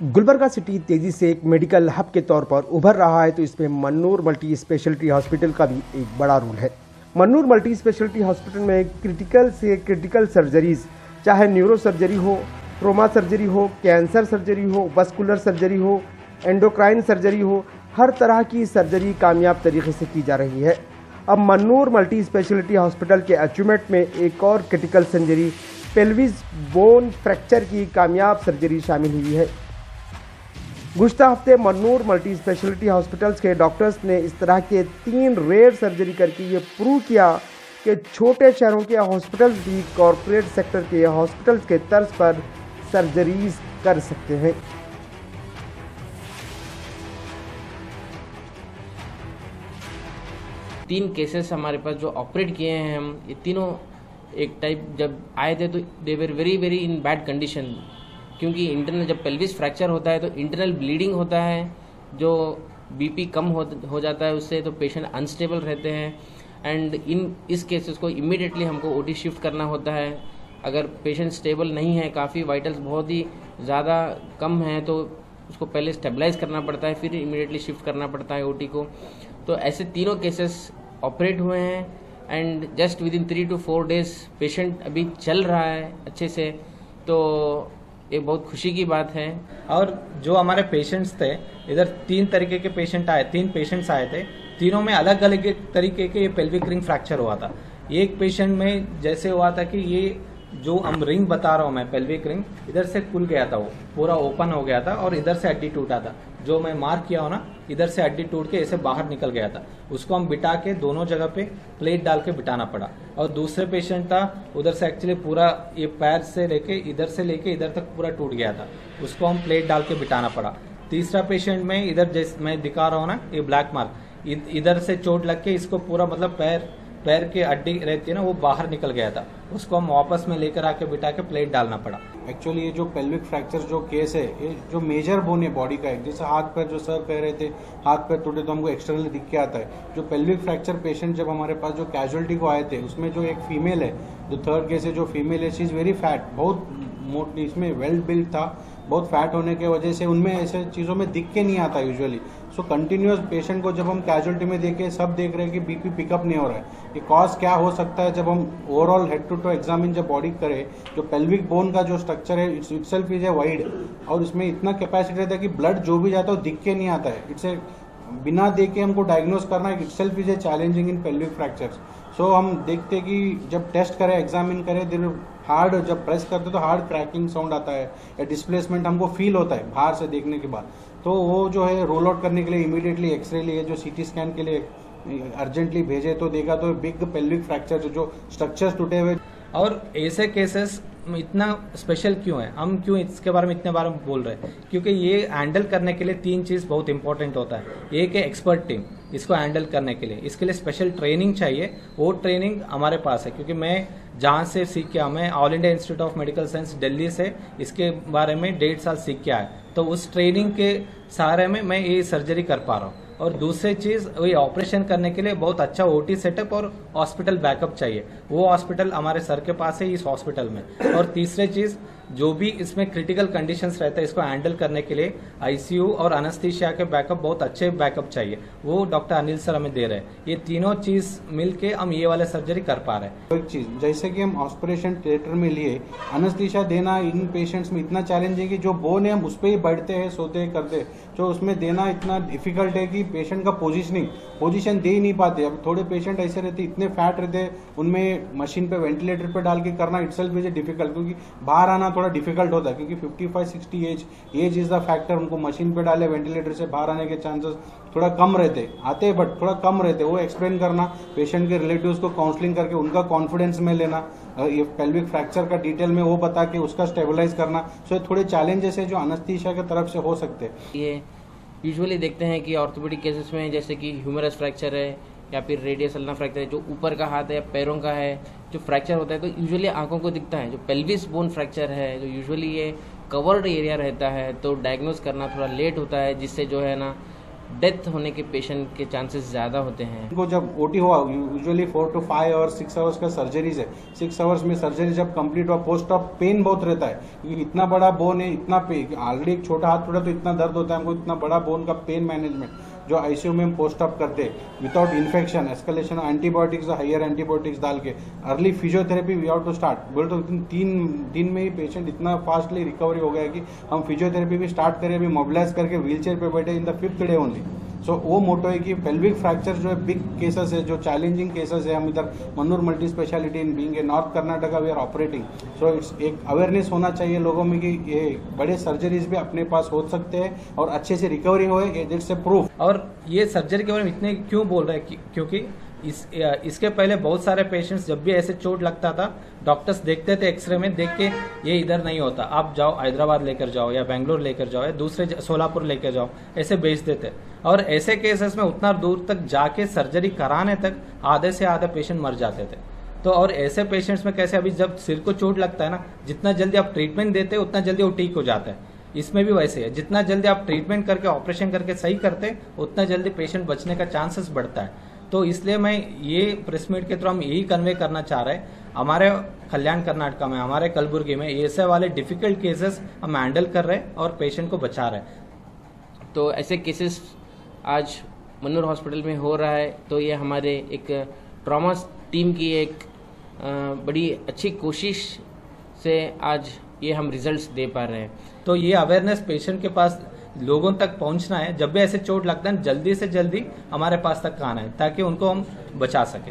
Gulbarga city तेजी से एक मेडिकल हब के तौर पर उभर रहा है, तो इसमें मन्नूर मल्टी स्पेशलिटी हॉस्पिटल का भी एक बड़ा रोल है। मन्नूर मल्टी स्पेशलिटी हॉस्पिटल में क्रिटिकल से क्रिटिकल सर्जरीज, चाहे न्यूरो सर्जरी हो, ट्रोमा सर्जरी हो, कैंसर सर्जरी हो, वस्कुलर सर्जरी हो, एंडोक्राइन सर्जरी हो, हर तरह की सर्जरी कामयाब तरीके से की जा रही है। अब मन्नूर मल्टी स्पेशलिटी हॉस्पिटल के अचीवमेंट में एक और critical surgery, pelvis bone fracture की कामयाब सर्जरी शामिल हुई है। गुज़श्ता हफ्ते मन्नूर मल्टी स्पेशलिटी हॉस्पिटल्स के डॉक्टर्स ने इस तरह के 3 रेयर सर्जरी करके ये प्रूव किया कि छोटे शहरों के हॉस्पिटल्स भी कॉरपोरेट सेक्टर के हॉस्पिटल्स के तर्ज पर सर्जरीज कर सकते हैं। तीन केसेस हमारे पास जो ऑपरेट किए हैं हम, ये तीनों एक टाइप जब आए थे तो they were very very in bad condition, क्योंकि इंटरनल जब पेल्विस फ्रैक्चर होता है तो इंटरनल ब्लीडिंग होता है, जो बीपी कम हो जाता है उससे, तो पेशेंट अनस्टेबल रहते हैं। एंड इस केसेस को इमीडिएटली हमको ओटी शिफ्ट करना होता है। अगर पेशेंट स्टेबल नहीं है, काफ़ी वाइटल्स बहुत ही ज़्यादा कम है, तो उसको पहले स्टेबलाइज करना पड़ता है, फिर इमीडिएटली शिफ्ट करना पड़ता है ओटी को। तो ऐसे तीनों केसेस ऑपरेट हुए हैं and just with in 3 to 4 days patient अभी चल रहा है अच्छे से, तो ये बहुत खुशी की बात है। और जो हमारे पेशेंट्स थे, इधर 3 तरीके के पेशेंट आए, 3 पेशेंट्स आए थे, तीनों में अलग अलग तरीके के ये पेल्विक रिंग फ्रैक्चर हुआ था। एक पेशेंट में जैसे हुआ था कि ये जो हम रिंग बता रहा हूँ मैं, पेल्विक रिंग इधर से खुल गया था, वो पूरा ओपन हो गया था और इधर से हड्डी टूटा था। जो मैं मार्क किया हो ना, इधर से हड्डी टूट के ऐसे बाहर निकल गया था। उसको हम बिठा के दोनों जगह पे प्लेट डाल के बिठाना पड़ा। और दूसरे पेशेंट था, उधर से एक्चुअली पूरा ये पैर से लेके इधर तक पूरा टूट गया था, उसको हम प्लेट डाल के बिठाना पड़ा। तीसरा पेशेंट में इधर जैसे मैं दिखा रहा हूँ ना, ये ब्लैक मार्क, इधर से चोट लग के इसको पूरा मतलब पैर की हड्डी रहती है ना, वो बाहर निकल गया था। उसको हम वापस में लेकर आके बिठा के प्लेट डालना पड़ा। एक्चुअली ये जो पेल्विक फ्रैक्चर जो केस है, ये जो मेजर बोन है बॉडी का है, जैसे हाथ पैर, जो सर कह रहे थे हाथ पैर टूटे तो हमको एक्सटर्नली दिख के आता है। जो पेल्विक फ्रैक्चर पेशेंट जब हमारे पास जो कैजुअलिटी को आए थे, उसमें जो एक फीमेल है, जो 3rd केस है, जो फीमेल है, शी इज वेरी फैट, बहुत मोटी, इसमें वेल बिल्ड था, बहुत फैट होने की वजह से उनमें ऐसे चीज़ों में दिख के नहीं आता यूजुअली। सो कंटिन्यूस पेशेंट को जब हम कैजुअलिटी में देखे, सब देख रहे हैं कि बीपी पिकअप नहीं हो रहा है। ये कॉज क्या हो सकता है? जब हम overall head to toe examine जब बॉडी करें, जो पेल्विक बोन का जो स्ट्रक्चर है इटसेल्फ इज ए वाइड, और इसमें इतना कैपेसिटी रहता है कि ब्लड जो भी जाता है वो दिख के नहीं आता है। इट्स ए बिना देख के हमको डायग्नोज करना itself is a challenging in pelvic fractures. So हम देखते हैं कि जब टेस्ट करें, एग्जामिन करें, देर हार्ड जब प्रेस करते तो हार्ड क्रैकिंग साउंड आता है या डिस्प्लेसमेंट हमको फील होता है बाहर से देखने के बाद। तो वो जो है रोल आउट करने के लिए इमीडिएटली एक्सरे लिए, जो सीटी स्कैन के लिए अर्जेंटली भेजे, तो देखा तो बिग पेल्विक फ्रैक्चर, जो स्ट्रक्चर्स टूटे हुए। और ऐसे केसेस इतना स्पेशल क्यों है, हम क्यों इसके बारे में इतने बार बोल रहे हैं? क्योंकि ये हैंडल करने के लिए 3 चीज बहुत इंपॉर्टेंट होता है। एक है एक्सपर्ट टीम, इसको हैंडल करने के लिए इसके लिए स्पेशल ट्रेनिंग चाहिए। वो ट्रेनिंग हमारे पास है, क्योंकि मैं जहाँ से सीख के आया, मैं all India institute of medical science Delhi से इसके बारे में 1.5 साल सीख के आया, तो उस ट्रेनिंग के सहारे में मैं ये सर्जरी कर पा रहा हूँ। और दूसरी चीज, वही ऑपरेशन करने के लिए बहुत अच्छा ओटी सेटअप और हॉस्पिटल बैकअप चाहिए। वो हॉस्पिटल हमारे सर के पास है इस हॉस्पिटल में। और तीसरी चीज, जो भी इसमें क्रिटिकल कंडीशंस रहता है, इसको हैंडल करने के लिए आईसीयू और अनेस्थीसिया के बैकअप, बहुत अच्छे बैकअप चाहिए। वो डॉक्टर अनिल सर हमें दे रहे हैं। ये तीनों चीज मिलके हम ये वाले सर्जरी कर पा रहे हैं। एक चीज, जैसे कि हम ऑपरेशन थिएटर में लिए, अनेस्थीसिया देना इन पेशेंट्स में इतना चैलेंज है कि जो बोन है हम उस पर ही बैठते हैं, सोते हैं, करते हैं, तो उसमें देना इतना डिफिकल्ट है कि पेशेंट का पोजीशन दे ही नहीं पाते। अब थोड़े पेशेंट ऐसे रहते, इतने फैट रहते, उनमें मशीन पे वेंटिलेटर पे डाल के करना इटसेल्फ इज डिफिकल्ट, क्योंकि बाहर आना थोड़ा डिफिकल्ट होता है, क्योंकि 55-60 एज इज द फैक्टर। उनको मशीन पे डाले, वेंटिलेटर से बाहर आने के चांसेस थोड़ा कम रहते, आते बट थोड़ा कम रहते। वो एक्सप्लेन करना, पेशेंट के रिलेटिव्स को काउंसलिंग करके उनका कॉन्फिडेंस में लेना, ये पेल्विक फ्रैक्चर का डिटेल में वो बता के उसका स्टेबलाइज करना। सो थोड़े चैलेंजेस है जो अनेस्थीसिया की तरफ से हो सकते हैं। ये यूजुअली देखते हैं कि ऑर्थोपेडिक केसेस में, जैसे कि ह्यूमरस फ्रैक्चर है या फिर रेडियस अल्ना फ्रैक्चर है, जो ऊपर का हाथ है या पैरों का है, जो फ्रैक्चर होता है तो यूजुअली आंखों को दिखता है। जो पेल्विस बोन फ्रैक्चर है, जो यूजुअली ये कवर्ड एरिया रहता है, तो डायग्नोज करना थोड़ा लेट होता है, जिससे जो है ना डेथ होने के पेशेंट के चांसेस ज़्यादा होते हैं। इनको जब ओटी हुआ यूजुअली 4 to 5 और 6 आवर्स का सर्जरीज है। 6 आवर्स में सर्जरी जब कंप्लीट हुआ पोस्ट ऑफ पेन बहुत रहता है, क्योंकि इतना बड़ा बोन है, इतना ऑलरेडी एक छोटा हाथ टूटा तो इतना दर्द होता है हमको, इतना बड़ा बोन का पेन मैनेजमेंट जो आईसीयू में हम पोस्ट ऑफ करते without infection escalation antibiotics higher antibiotics डाल के early physiotherapy we have to start बोल तो 3 दिन में ही पेशेंट इतना फास्टली रिकवरी हो गया कि हम फिजियोथेरेपी भी स्टार्ट करें, अभी मोबिलाइज करके व्हीलचेयर पे बैठे in the 5th day only. So वो मोटो है कि पेल्विक फ्रैक्चर जो है बिग केसेस है, जो चैलेंजिंग केसेस है, हम इधर Mannur multi speciality in being a north Karnataka we are operating. So it's एक अवेयरनेस होना चाहिए लोगों में कि ये बड़े सर्जरीज भी अपने पास हो सकते हैं और अच्छे से रिकवरी होए, इट्स ए प्रूफ। और ये सर्जरी के बारे में इतने क्यों बोल रहे हैं क्योंकि इसके पहले बहुत सारे पेशेंट्स जब भी ऐसे चोट लगता था डॉक्टर्स देखते थे एक्सरे में देख के ये इधर नहीं होता, आप जाओ हैदराबाद लेकर जाओ या बेंगलोर लेकर जाओ या दूसरे सोलापुर लेकर जाओ, ऐसे भेज देते। और ऐसे केसेस में उतना दूर तक जाके सर्जरी कराने तक आधे से आधे पेशेंट मर जाते थे। तो और ऐसे पेशेंट्स में कैसे अभी जब सिर को चोट लगता है ना, जितना जल्दी आप ट्रीटमेंट देते उतना जल्दी वो ठीक हो जाता है। इसमें भी वैसे है, जितना जल्दी आप ट्रीटमेंट करके ऑपरेशन करके सही करते उतना जल्दी पेशेंट बचने का चांसेस बढ़ता है। तो इसलिए मैं ये प्रेस मीट के थ्रू हम यही कन्वे करना चाह रहे हैं, हमारे कल्याण कर्नाटका में, हमारे कलबुर्गी में ऐसे वाले डिफिकल्ट केसेस हम हैंडल कर रहे हैं और पेशेंट को बचा रहे हैं। तो ऐसे केसेस आज मन्नूर हॉस्पिटल में हो रहा है, तो ये हमारे एक ट्रॉमा टीम की एक बड़ी अच्छी कोशिश से आज ये हम रिजल्ट्स दे पा रहे हैं। तो ये अवेयरनेस पेशेंट के पास लोगों तक पहुंचना है, जब भी ऐसे चोट लगता है जल्दी से जल्दी हमारे पास तक आना है ताकि उनको हम बचा सकें।